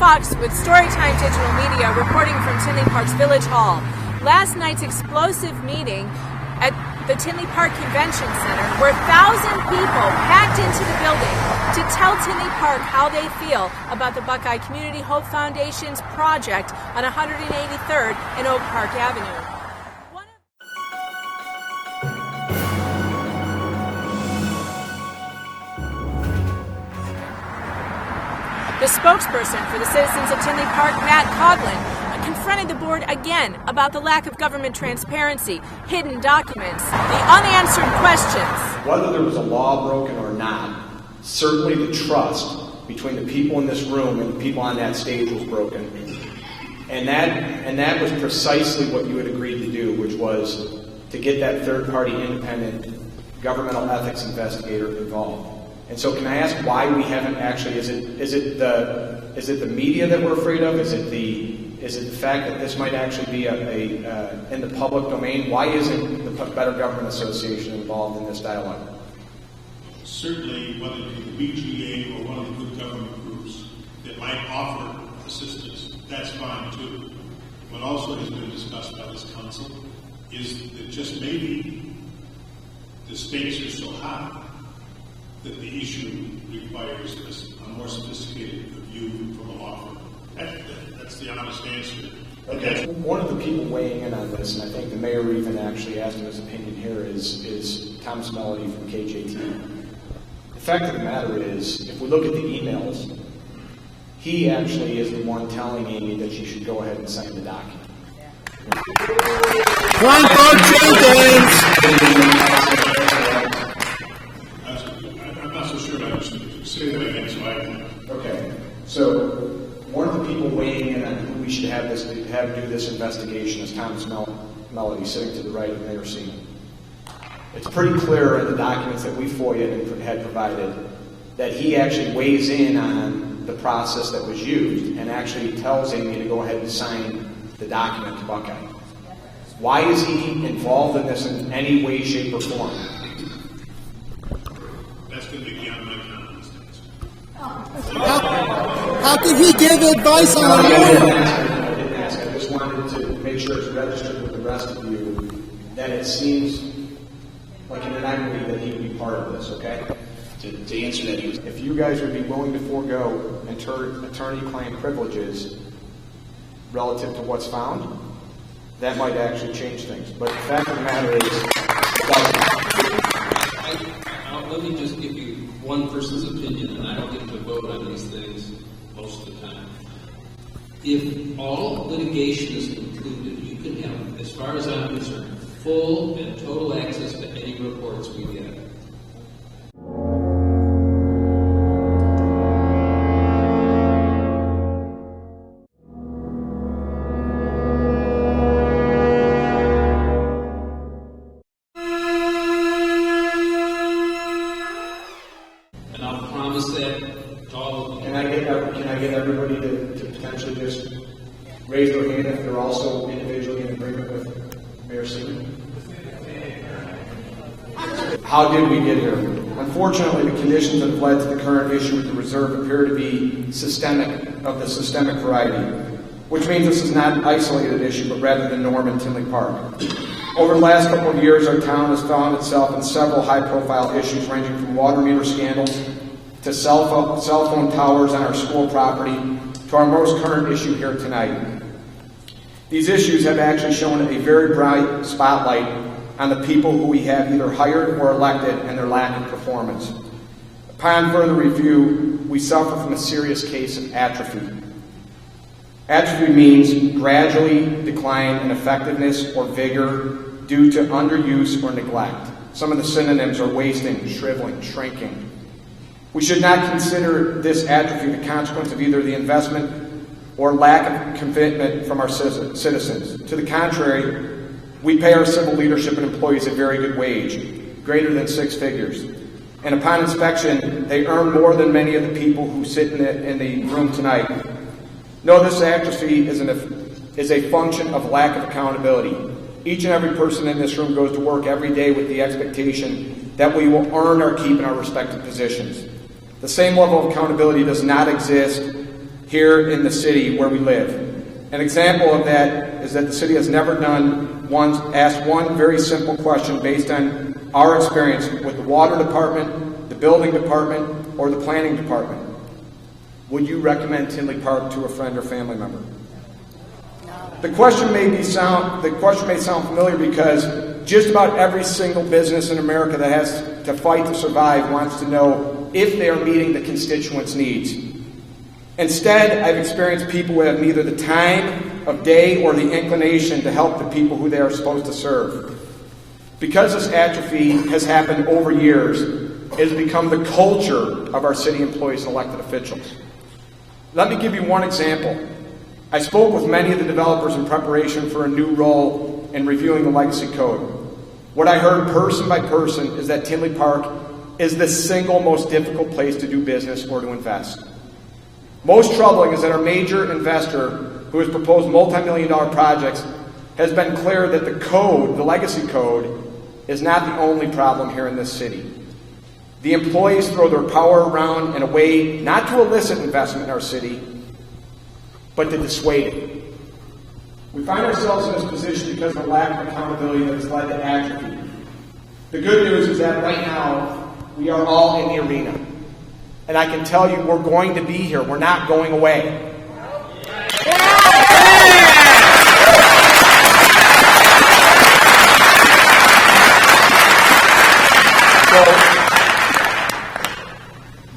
Fox with Storytime Digital Media reporting from Tinley Park's Village Hall. Last night's explosive meeting at the Tinley Park Convention Center, where 1,000 people packed into the building to tell Tinley Park how they feel about the Buckeye Community Hope Foundation's project on 183rd and Oak Park Avenue. The spokesperson for the citizens of Tinley Park, Matt Coughlin, confronted the board again about the lack of government transparency, hidden documents, the unanswered questions. Whether there was a law broken or not, certainly the trust between the people in this room and the people on that stage was broken. And that was precisely what you had agreed to do, which was to get that third-party independent governmental ethics investigator involved. And so can I ask why we haven't actually, is it the media that we're afraid of? Is it the fact that this might actually be in the public domain? Why isn't the Better Government Association involved in this dialogue? Certainly, whether it be the BGA or one of the good government groups that might offer assistance, that's fine too. What also has been discussed by this council is that just maybe the stakes are so high that the issue requires a more sophisticated review from a law firm. That's the honest answer. Okay. One of the people weighing in on this, and I think the mayor even actually asked him his opinion here, is Thomas Melody from KJT. The fact of the matter is, if we look at the emails, he actually is the one telling Amy that she should go ahead and sign the document. Okay, so one of the people weighing in on who we should have do this investigation is Thomas Melody, sitting to the right of Mayor Seaman. It's pretty clear in the documents that we FOIA'd and had provided that he actually weighs in on the process that was used and actually tells Amy to go ahead and sign the document to Buckeye. Why is he involved in this in any way, shape, or form? That's going to be beyond my competence. How could he give advice on I didn't ask. I just wanted to make sure it's registered with the rest of you that it seems like an inequity that he would be part of this, okay? To answer that, if you guys would be willing to forego attorney-client privileges relative to what's found, that might actually change things. But the fact of the matter is, let me just give you one person's opinion, and I don't get to vote on these things most of the time. If all litigation is concluded, you can have, as far as I'm concerned, full and total access to any reports we get. Can I get everybody to potentially just raise their hand if they're also individually in agreement with Mayor Seaman? How did we get here? Unfortunately, the conditions that have led to the current issue with the reserve appear to be systemic variety, which means this is not an isolated issue, but rather the norm in Tinley Park. Over the last couple of years, our town has found itself in several high-profile issues ranging from water meter scandals to cell phone towers on our school property, to our most current issue here tonight. These issues have actually shown a very bright spotlight on the people who we have either hired or elected and their lack of performance. Upon further review, we suffer from a serious case of atrophy. Atrophy means gradually decline in effectiveness or vigor due to underuse or neglect. Some of the synonyms are wasting, shriveling, shrinking. We should not consider this atrophy the consequence of either the investment or lack of commitment from our citizens. To the contrary, we pay our civil leadership and employees a very good wage, greater than 6 figures. And upon inspection, they earn more than many of the people who sit in the room tonight. No, this atrophy is a function of lack of accountability. Each and every person in this room goes to work every day with the expectation that we will earn our keep in our respective positions. The same level of accountability does not exist here in the city where we live. An example of that is that the city has never asked one very simple question based on our experience with the water department, the building department, or the planning department. Would you recommend Tinley Park to a friend or family member? The question may sound familiar because just about every single business in America that has to fight to survive wants to know if they are meeting the constituents' needs. Instead, I've experienced people who have neither the time of day or the inclination to help the people who they are supposed to serve. Because this atrophy has happened over years, it has become the culture of our city employees and elected officials. Let me give you one example. I spoke with many of the developers in preparation for a new role in reviewing the legacy code. What I heard person by person is that Tinley Park is the single most difficult place to do business or to invest. Most troubling is that our major investor, who has proposed multi-million-dollar projects, has been clear that the code, the legacy code, is not the only problem here in this city. The employees throw their power around in a way not to elicit investment in our city, but to dissuade it. We find ourselves in this position because of the lack of accountability that has led to atrophy. The good news is that right now, we are all in the arena. And I can tell you, we're going to be here. We're not going away.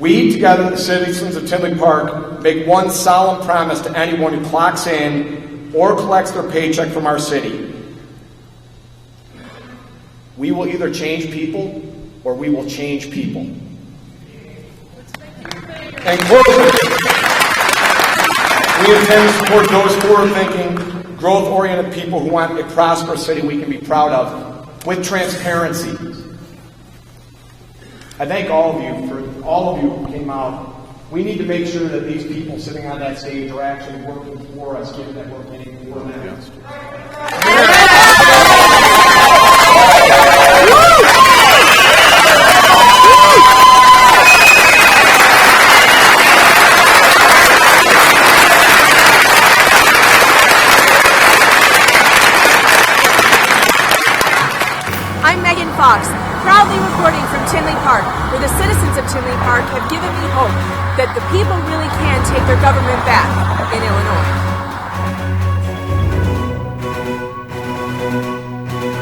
We, together, the citizens of Tinley Park, make one solemn promise to anyone who clocks in or collects their paycheck from our city. We will either change people or we will change people. And closing, we intend to support those forward-thinking, growth-oriented people who want a prosperous city we can be proud of, with transparency. I thank all of you who came out. We need to make sure that these people sitting on that stage are actually working for us, given that we're getting for them. Proudly reporting from Tinley Park, where the citizens of Tinley Park have given me hope that the people really can take their government back in Illinois.